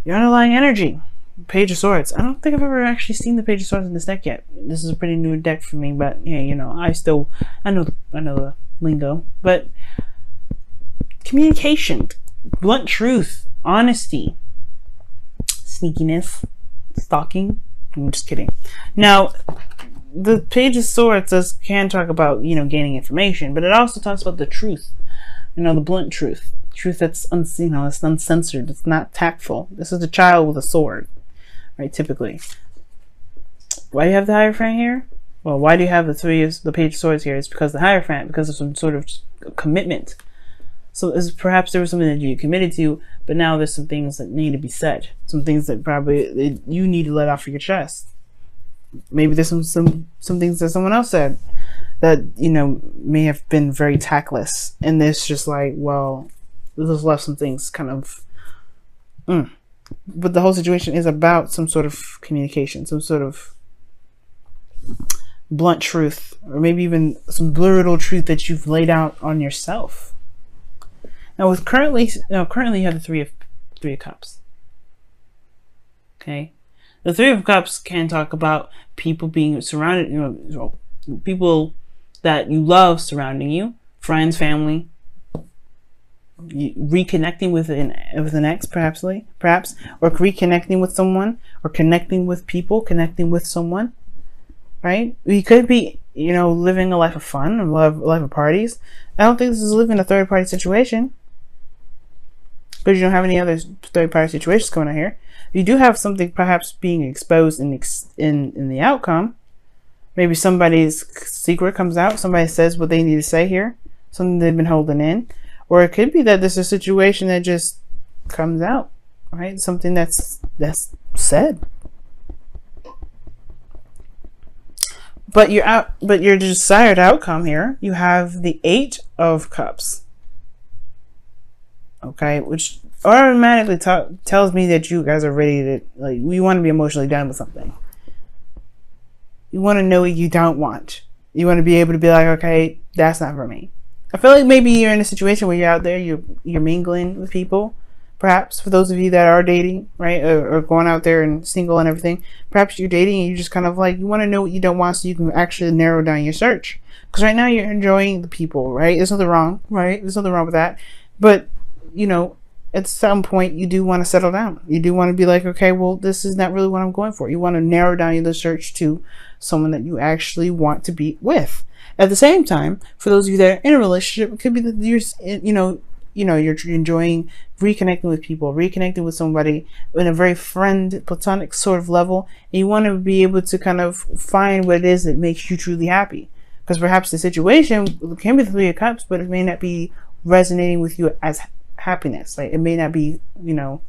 Your underlying energy. Page of Swords. I don't think I've ever actually seen the Page of Swords in this deck yet. This is a pretty new deck for me, but yeah, you know, I know the lingo. But communication, blunt truth, honesty, sneakiness, stalking. I'm just kidding. Now, the Page of Swords can talk about, you know, gaining information, but it also talks about the truth. You know, the blunt truth. Truth that's unseen, you know, it's uncensored, it's not tactful. This is a child with a sword. Right, typically. Why do you have the Hierophant here? Well, why do you have the Page of Swords here? It's because the Hierophant, because of some sort of commitment. So perhaps there was something that you committed to, but now there's some things that need to be said. Some things that probably you need to let off your chest. Maybe there's some things that someone else said that, you know, may have been very tactless. And it's just like, well, this left some things kind of... But the whole situation is about some sort of communication, some sort of blunt truth, or maybe even some brutal truth that you've laid out on yourself. Now, with currently you have the Three of Cups. Okay, the Three of Cups can talk about people being surrounded, you know, people that you love surrounding you, friends, family. Reconnecting with an ex, perhaps, or reconnecting with someone, or connecting with people, connecting with someone, right? You could be, you know, living a life of fun, a life of parties. I don't think this is living a third-party situation, because you don't have any other third-party situations going on here. You do have something perhaps being exposed in the outcome. Maybe somebody's secret comes out, somebody says what they need to say here, something they've been holding in. Or it could be that there's a situation that just comes out, right? Something that's said. But your desired outcome here, you have the Eight of Cups. Okay, which automatically tells me that you guys are ready to, like, we want to be emotionally done with something. You want to know what you don't want. You want to be able to be like, okay, that's not for me. I feel like maybe you're in a situation where you're out there, you're mingling with people. Perhaps for those of you that are dating, right, or going out there and single and everything, perhaps you're dating and you just kind of like, you want to know what you don't want so you can actually narrow down your search. Because right now you're enjoying the people, right? There's nothing wrong, right? There's nothing wrong with that. But, you know, at some point you do want to settle down. You do want to be like, okay, well, this is not really what I'm going for. You want to narrow down your search to someone that you actually want to be with. At the same time, for those of you that are in a relationship, it could be that you're, you're enjoying reconnecting with people, reconnecting with somebody in a very platonic sort of level, and you want to be able to kind of find what it is that makes you truly happy. Because perhaps the situation can be the Three of Cups, but it may not be resonating with you as happiness. Like, it may not be, may not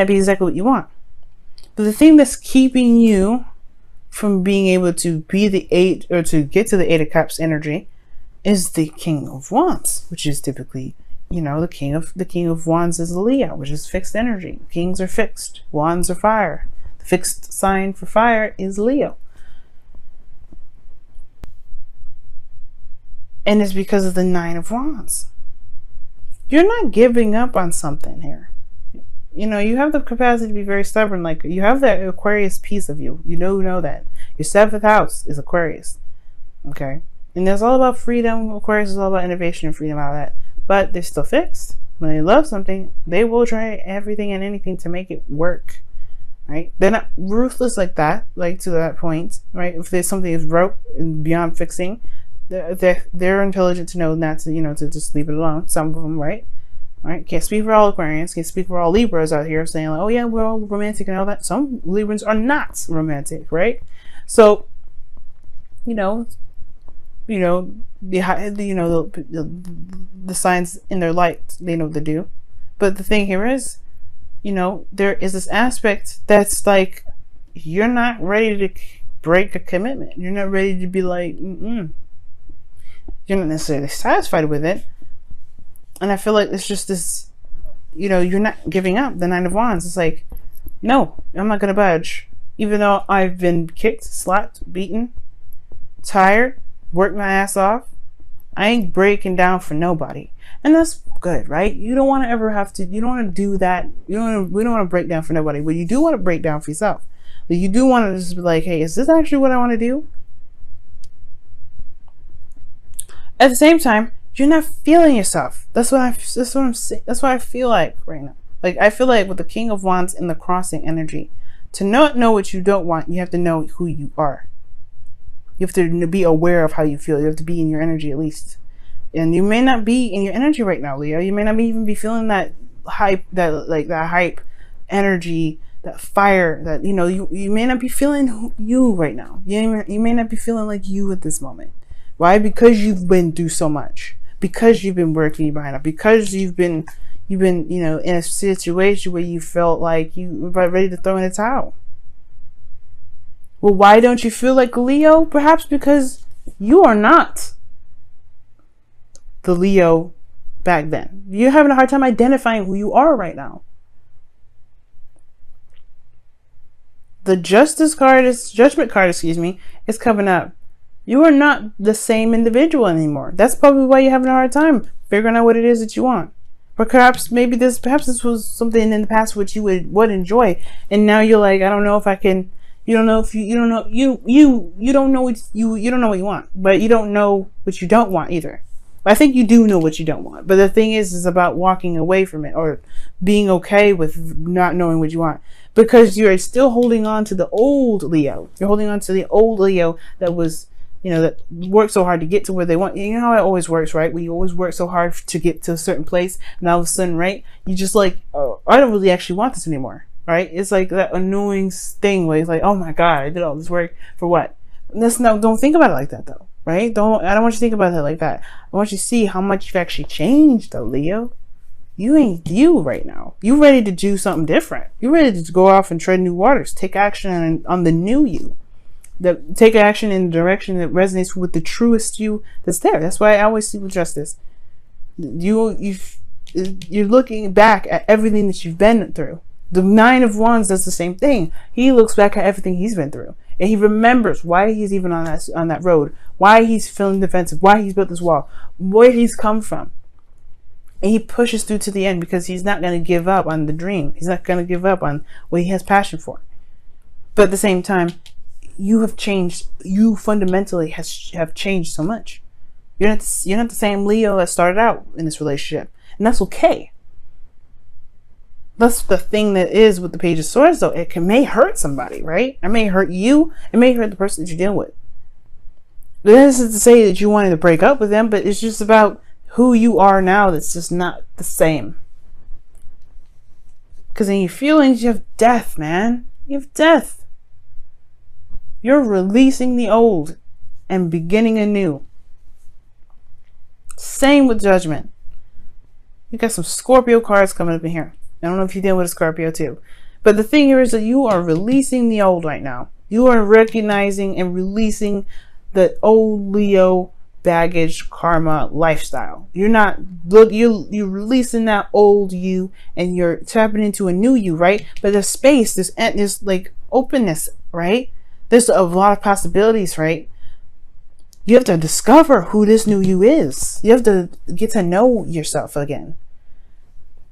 be exactly what you want. But the thing that's keeping you from being able to be the Eight, or to get to the Eight of Cups energy, is the King of Wands, which is typically, the King of Wands is Leo, which is fixed energy. Kings are fixed, Wands are fire. The fixed sign for fire is Leo. And it's because of the Nine of Wands. You're not giving up on something here. You have the capacity to be very stubborn. Like, you have that Aquarius piece of you. You know that. Your 7th house is Aquarius. Okay? And it's all about freedom. Aquarius is all about innovation and freedom, all that. But they're still fixed. When they love something, they will try everything and anything to make it work. Right? They're not ruthless like that, like to that point. Right? If there's something that's broke and beyond fixing, they're intelligent to know not to, to just leave it alone. Some of them, right? Right? Can't speak for all Aquarians, can't speak for all Libras out here saying like, oh yeah, we're all romantic and all that. Some Librans are not romantic, right? So, the signs in their light, they know what to do. But the thing here is, there is this aspect that's like, you're not ready to break a commitment. You're not ready to be like, You're not necessarily satisfied with it. And I feel like it's just this, you're not giving up. The Nine of Wands. It's like, no, I'm not going to budge. Even though I've been kicked, slapped, beaten, tired, worked my ass off, I ain't breaking down for nobody. And that's good, right? You don't want to ever have to, you don't want to do that. We don't want to break down for nobody, but you do want to break down for yourself. Like, you do want to just be like, hey, is this actually what I want to do? At the same time, you're not feeling yourself. That's what I'm saying. That's what I feel like right now. Like, I feel like with the King of Wands and the crossing energy, to not know what you don't want, you have to know who you are. You have to be aware of how you feel. You have to be in your energy at least. And you may not be in your energy right now, Leo. You may not even be feeling that hype, that hype energy, that fire, that, you may not be feeling you right now. You may not be feeling like you at this moment. Why? Because you've been through so much. Because you've been working behind it. Because you've been, in a situation where you felt like you were ready to throw in the towel. Well, why don't you feel like Leo? Perhaps because you are not the Leo back then. You're having a hard time identifying who you are right now. The judgment card, is coming up. You are not the same individual anymore. That's probably why you're having a hard time figuring out what it is that you want. Perhaps this was something in the past which you would enjoy, and now you're like, I don't know if I can. You don't know what you want, but you don't know what you don't want either. But I think you do know what you don't want. But the thing is about walking away from it, or being okay with not knowing what you want, because you're still holding on to the old Leo. You're holding on to the old Leo that was, that worked so hard to get to where they want. You know how it always works, right? When you always work so hard to get to a certain place, and all of a sudden, right, you just like, oh, I don't really actually want this anymore. Right? It's like that annoying thing where it's like, oh my God, I did all this work for what? Don't think about it like that though, right? I don't want you to think about it like that. I want you to see how much you've actually changed though, Leo. You ain't you right now. You ready to do something different. You ready to go off and tread new waters. Take action on the new you. Take action in the direction that resonates with the truest you that's there. That's why I always see with justice. You're looking back at everything that you've been through. The Nine of Wands does the same thing. He looks back at everything he's been through, and he remembers why he's even on that road, why he's feeling defensive, why he's built this wall, where he's come from, and he pushes through to the end because he's not going to give up on the dream. He's not going to give up on what he has passion for. But at the same time, you have changed. You fundamentally have changed so much. You're not the same Leo that started out in this relationship, and that's okay. That's the thing that is with the Page of Swords, though. It may hurt somebody, right? It may hurt you. It may hurt the person that you're dealing with. This isn't to say that you wanted to break up with them, but it's just about who you are now that's just not the same. Because in your feelings, you have death, man. You have death. You're releasing the old and beginning anew. Same with Judgment. You got some Scorpio cards coming up in here. I don't know if you deal with a Scorpio too. But the thing here is that you are releasing the old right now. You are recognizing and releasing the old Leo baggage, karma, lifestyle. You're releasing that old you and you're tapping into a new you, right? But there's space, there's like openness, right? There's a lot of possibilities, right? You have to discover who this new you is. You have to get to know yourself again.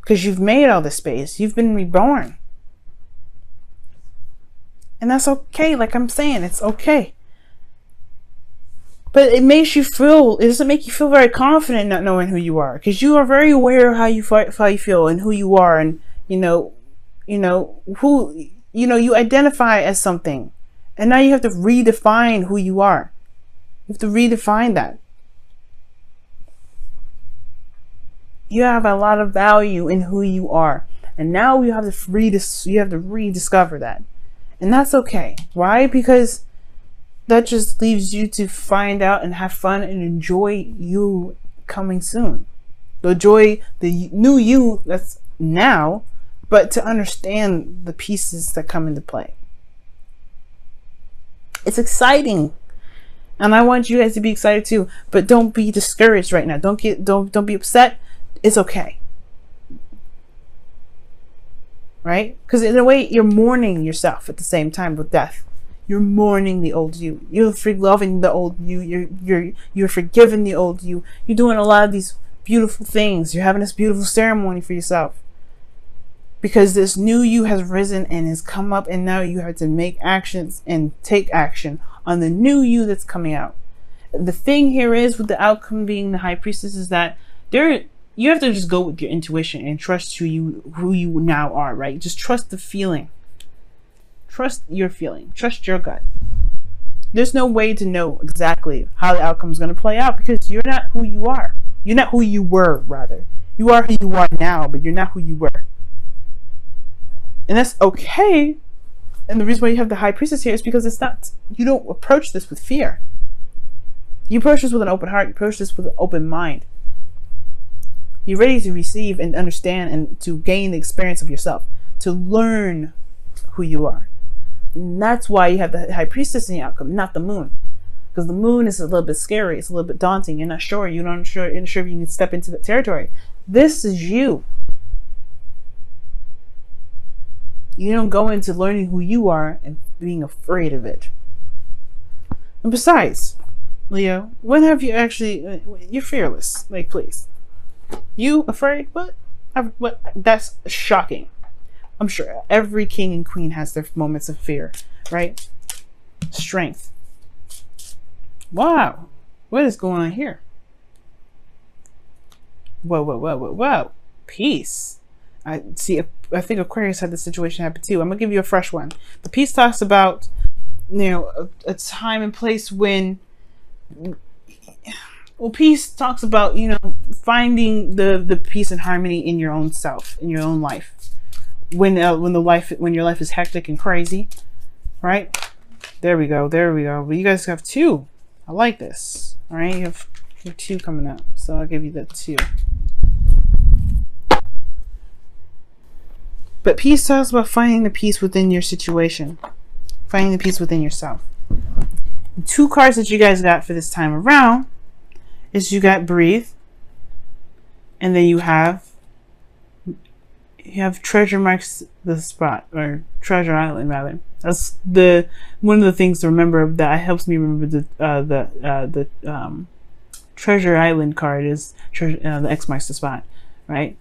Because you've made all this space. You've been reborn. And that's okay. Like I'm saying, it's okay. But it doesn't make you feel very confident not knowing who you are. Because you are very aware of how you feel and who you are. And, you identify as something. And now you have to redefine who you are. You have to redefine that. You have a lot of value in who you are. And now you have to rediscover that. And that's okay. Why? Because that just leaves you to find out and have fun and enjoy you coming soon. Enjoy the new you that's now, but to understand the pieces that come into play. It's exciting. And I want you guys to be excited too. But don't be discouraged right now. Don't be upset. It's okay. Right? Because in a way, you're mourning yourself at the same time with death. You're mourning the old you. You're loving the old you. You're forgiving the old you. You're doing a lot of these beautiful things. You're having this beautiful ceremony for yourself. Because this new you has risen and has come up, and now you have to make actions and take action on the new you that's coming out. The thing here is, with the outcome being the high priestess, is that you have to just go with your intuition and trust who you now are, right? Just trust the feeling. Trust your feeling. Trust your gut. There's no way to know exactly how the outcome is going to play out, because you're not who you are. You're not who you were, rather. You are who you are now, but you're not who you were. And that's okay. And the reason why you have the high priestess here is because you don't approach this with fear. You approach this with an open heart. You approach this with an open mind. You're ready to receive and understand and to gain the experience of yourself, to learn who you are. And that's why you have the high priestess in the outcome, not the moon. Because the moon is a little bit scary. It's a little bit daunting. You're not sure. You're not sure if you can step into that territory. This is you. You don't go into learning who you are and being afraid of it. And besides, Leo, when have you actually... You're fearless. Like, please. You afraid? What? That's shocking. I'm sure every king and queen has their moments of fear, right? Strength. Wow. What is going on here? Whoa. Peace. I think Aquarius had this situation happen too. I'm going to give you a fresh one. The peace talks about, a time and place when... Well, peace talks about, finding the peace and harmony in your own self, in your own life. When your life is hectic and crazy, right? There we go. But you guys have 2. I like this. All right, you have 2 coming up, so I'll give you the 2. But peace talks about finding the peace within your situation, finding the peace within yourself. The 2 cards that you guys got for this time around is you got breathe, and then you have treasure marks the spot, or treasure island rather. That's one of the things to remember that helps me remember the treasure island card is the X marks the spot, right?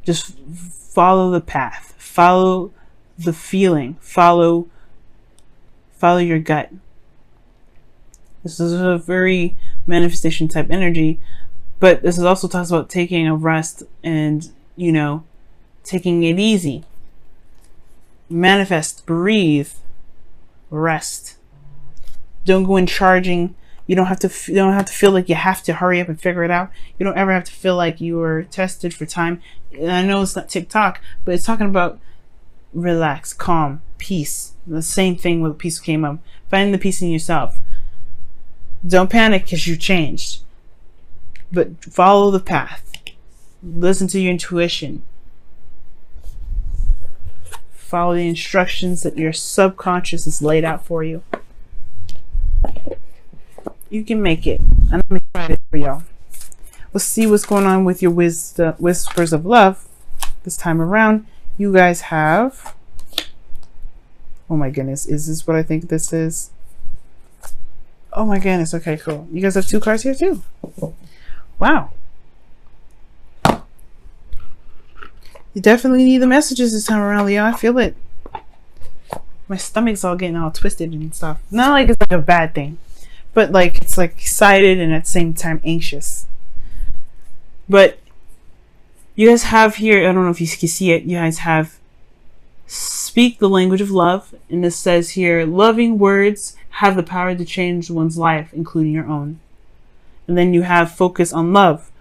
Just follow the path, follow the feeling, follow your gut. This is a very manifestation type energy, but this is also talks about taking a rest and taking it easy. Manifest, breathe, rest. Don't go in charging. You don't have to feel like you have to hurry up and figure it out. You don't ever have to feel like you were tested for time. And I know it's not TikTok, but it's talking about relax, calm, peace. The same thing with peace came up. Finding the peace in yourself. Don't panic because you changed, but follow the path. Listen to your intuition. Follow the instructions that your subconscious has laid out for you. You can make it. And I'm excited for y'all. Let's see what's going on with your whispers of love this time around. You guys have... Oh my goodness. Is this what I think this is? Oh my goodness. Okay, cool. You guys have 2 cards here too. Wow. You definitely need the messages this time around, Leo. I feel it. My stomach's all getting all twisted and stuff. Not like it's like a bad thing, but like it's like excited and at the same time anxious. But you guys have here, I don't know if you can see it, you guys have speak the language of love. And this says here, loving words have the power to change one's life, including your own. And then you have focus on love.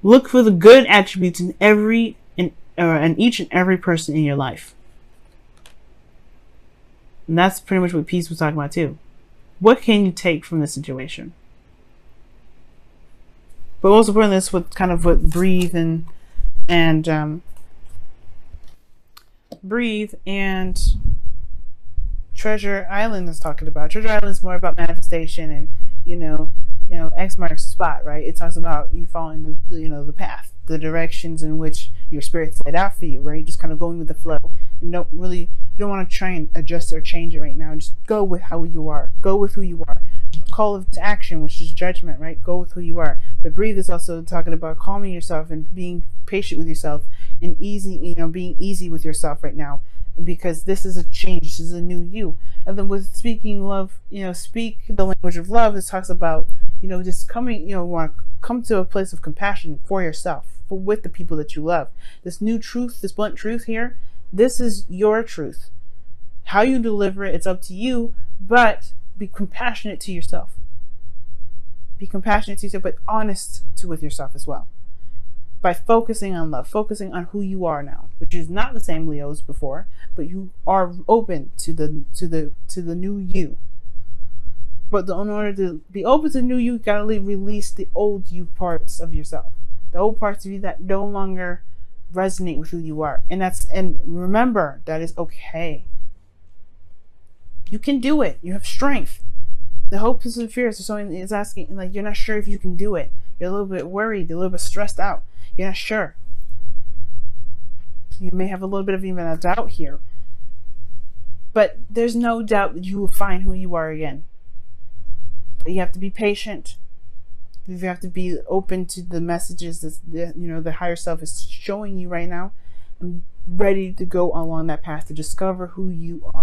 Look for the good attributes in each and every person in your life. And that's pretty much what peace was talking about too. What can you take from this situation? But most importantly, this what kind of what breathe and Treasure Island is talking about. Treasure Island is more about manifestation and X marks the spot, right? It talks about you following the path, the directions in which your spirit's laid out for you, right? Just kind of going with the flow, and you don't want to try and adjust or change it right now. Just go with how you are. Go with who you are. call to action, which is judgment, right? Go with who you are. But breathe is also talking about calming yourself and being patient with yourself and easy, being easy with yourself right now, because this is a change. This is a new you. And then with speaking love, speak the language of love. This talks about, just coming, want to come to a place of compassion for yourself, with the people that you love. This new truth, this blunt truth here, this is your truth. How you deliver it, it's up to you, but be compassionate to yourself. Be compassionate to yourself, but honest with yourself as well. By focusing on love, focusing on who you are now, which is not the same Leo as before, but you are open to the new you. But in order to be open to the new you gotta release the old you parts of yourself, the old parts of you that no longer resonate with who you are. And remember, that is okay. You can do it. You have strength. The hopes and fears of someone is asking, like, you're not sure if you can do it. You're a little bit worried, a little bit stressed out. You're not sure. You may have a little bit of even a doubt here. But there's no doubt that you will find who you are again. But you have to be patient. You have to be open to the messages that the higher self is showing you right now, and ready to go along that path to discover who you are.